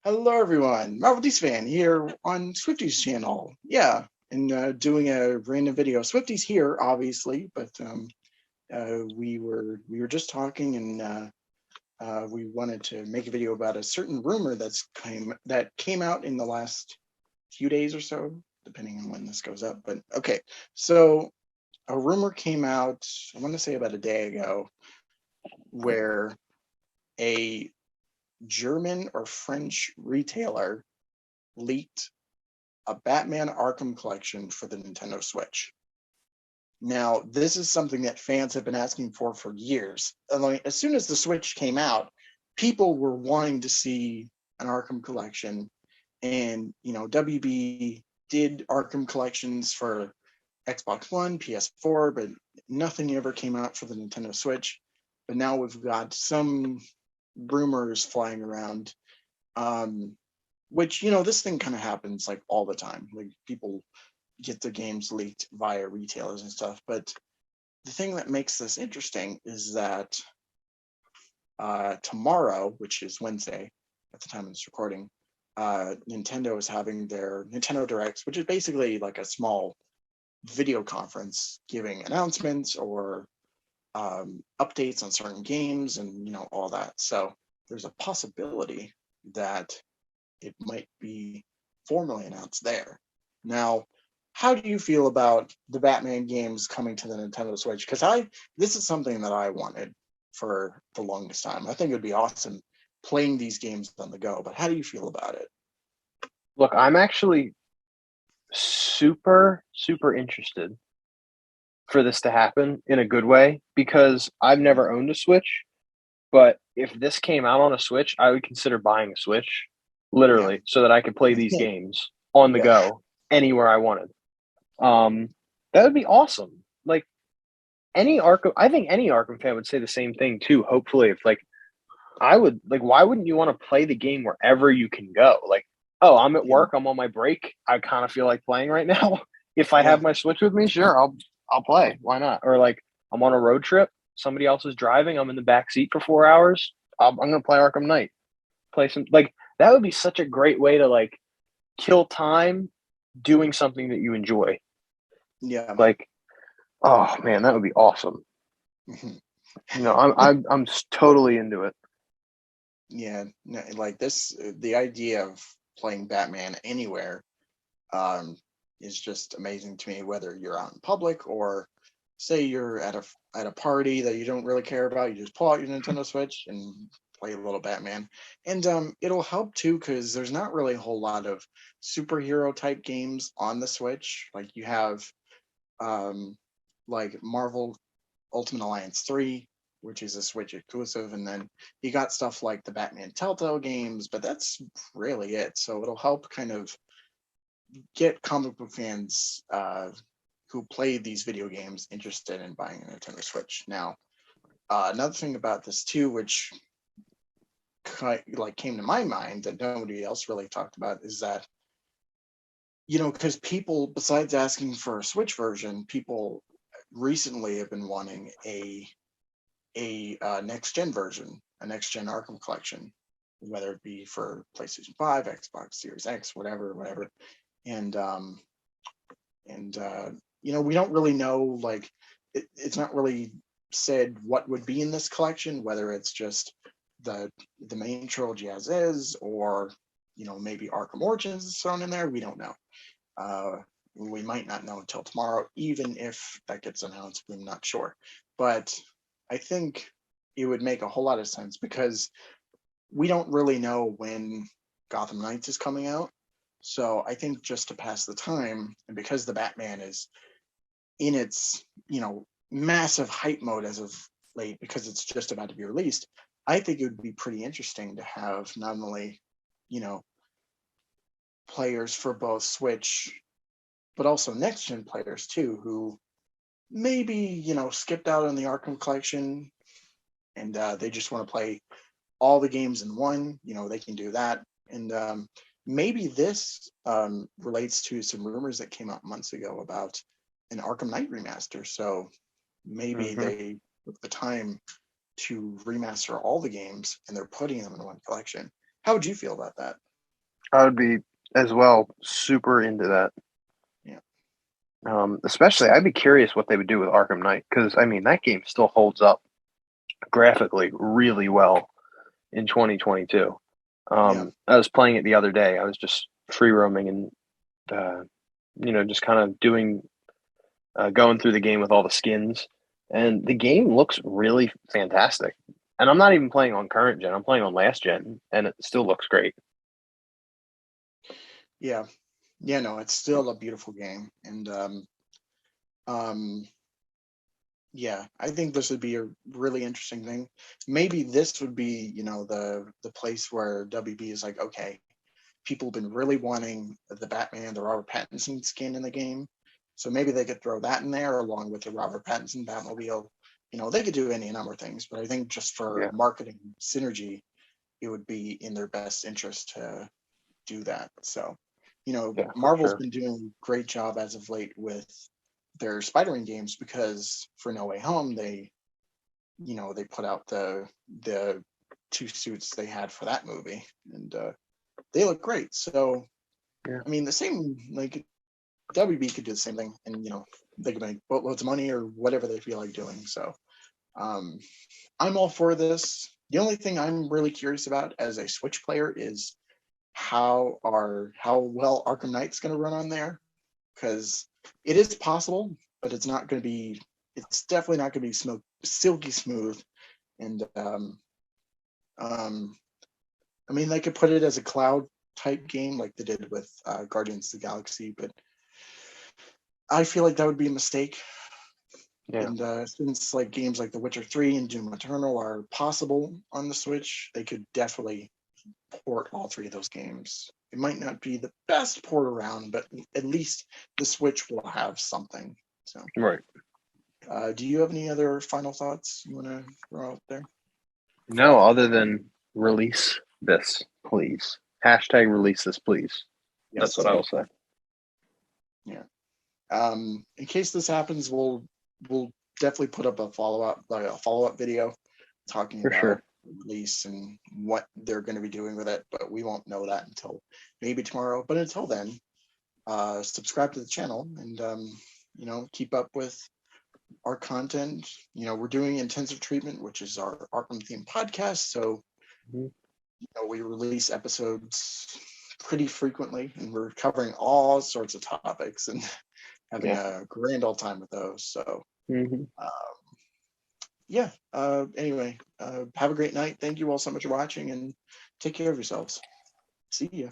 Hello, everyone. Marvel DC fan here on Swifte's channel. Yeah, and doing a random video. Swifte's here, obviously, but we were just talking, and we wanted to make a video about a certain rumor that came out in the last few days or so, depending on when this goes up. But okay, so a rumor came out, I want to say about a day ago, where a German or French retailer leaked a Batman Arkham collection for the Nintendo Switch. Now, this is something that fans have been asking for years. As soon as the Switch came out, people were wanting to see an Arkham collection, and WB did Arkham collections for Xbox One, PS4, but nothing ever came out for the Nintendo Switch. But now we've got some rumors flying around, which this thing kind of happens like all the time. Like, people get their games leaked via retailers and stuff. But the thing that makes this interesting is that tomorrow, which is Wednesday at the time of this recording, Nintendo is having their Nintendo Directs, which is basically like a small video conference giving announcements or updates on certain games and all that. So there's a possibility that it might be formally announced there. Now, how do you feel about the Batman games coming to the Nintendo Switch? Because this is something that I wanted for the longest time. I think it would be awesome playing these games on the go, but how do you feel about it? Look, I'm actually super, super interested for this to happen in a good way because I've never owned a Switch. But if this came out on a Switch, I would consider buying a Switch, Yeah. literally, so that I could play these games on the Yeah. go anywhere I wanted. That would be awesome. Like I think any Arkham fan would say the same thing too. Hopefully, if why wouldn't you want to play the game wherever you can go? Like, oh, I'm at Yeah. work, I'm on my break, I kind of feel like playing right now. If I Yeah. have my Switch with me, sure, I'll play. Why not? Or like, I'm on a road trip, somebody else is driving, I'm in the back seat for 4 hours. I'm gonna play Arkham Knight. Play some like that would be such a great way to like kill time doing something that you enjoy. Yeah. Like, oh man, that would be awesome. I'm totally into it. Yeah. Like this, the idea of playing Batman anywhere is just amazing to me. Whether you're out in public or say you're at a party that you don't really care about, you just pull out your Nintendo Switch and play a little Batman. And it'll help too because there's not really a whole lot of superhero type games on the Switch. Like, you have um, like Marvel Ultimate Alliance 3, which is a Switch exclusive, and then you got stuff like the Batman Telltale games, but that's really it. So it'll help kind of get comic book fans who play these video games interested in buying a Nintendo Switch. Now, another thing about this too, which came to my mind that nobody else really talked about, is that because people, besides asking for a Switch version, people recently have been wanting a next gen version, a next gen Arkham collection, whether it be for PlayStation 5, Xbox Series X, whatever. And we don't really know, like, it's not really said what would be in this collection, whether it's just the main trilogy as is, or maybe Arkham Origins is thrown in there. We don't know. We might not know until tomorrow, even if that gets announced. I'm not sure, but I think it would make a whole lot of sense because we don't really know when Gotham Knights is coming out. So I think just to pass the time, and because the Batman is in its massive hype mode as of late, because it's just about to be released, I think it would be pretty interesting to have not only players for both Switch but also next gen players too, who maybe skipped out on the Arkham collection and they just want to play all the games in one. They can do that. And maybe this relates to some rumors that came out months ago about an Arkham Knight remaster. So maybe Mm-hmm. they took the time to remaster all the games and they're putting them in one collection. How would you feel about that? I would be as well super into that. Yeah. Especially, I'd be curious what they would do with Arkham Knight because I mean that game still holds up graphically really well in 2022. Yeah. I was playing it the other day. I was just free roaming and just kind of going through the game with all the skins, and the game looks really fantastic. And I'm not even playing on current gen; I'm playing on last gen, and it still looks great. Yeah. Yeah. No, it's still a beautiful game, and um, yeah, I think this would be a really interesting thing. Maybe this would be, the place where WB is like, okay, people have been really wanting the Batman, the Robert Pattinson skin in the game. So maybe they could throw that in there along with the Robert Pattinson Batmobile. They could do any number of things, but I think just for Yeah, marketing synergy, it would be in their best interest to do that. So, yeah, for Marvel's sure. been doing a great job as of late with their Spider-Man games because for No Way Home, they put out the two suits they had for that movie, and they look great. So Yeah, I mean, the same like WB could do the same thing, and they could make boatloads of money or whatever they feel like doing. So um, I'm all for this. The only thing I'm really curious about as a Switch player is how well Arkham Knight's going to run on there, because it is possible, but it's not going to be. It's definitely not going to be silky smooth. And um, I mean, they could put it as a cloud type game like they did with Guardians of the Galaxy, but I feel like that would be a mistake. yeah, And since like games like The Witcher 3 and Doom Eternal are possible on the Switch, they could definitely port all three of those games. It might not be the best port around, but at least the Switch will have something. So, right. do you have any other final thoughts you want to throw out there? No, other than release this, please. Hashtag release this, please. That's Yes. what I will say. Yeah. In case this happens, we'll definitely put up a follow up video talking For about sure. the release and what they're going to be doing with it. But we won't know that until maybe tomorrow. But until then, subscribe to the channel and keep up with our content. We're doing Intensive Treatment, which is our Arkham themed podcast. So Mhm. we release episodes pretty frequently, and we're covering all sorts of topics and having Yeah. a grand old time with those. So, Hmm. uh, yeah. Anyway, have a great night. Thank you all so much for watching, and take care of yourselves. See ya.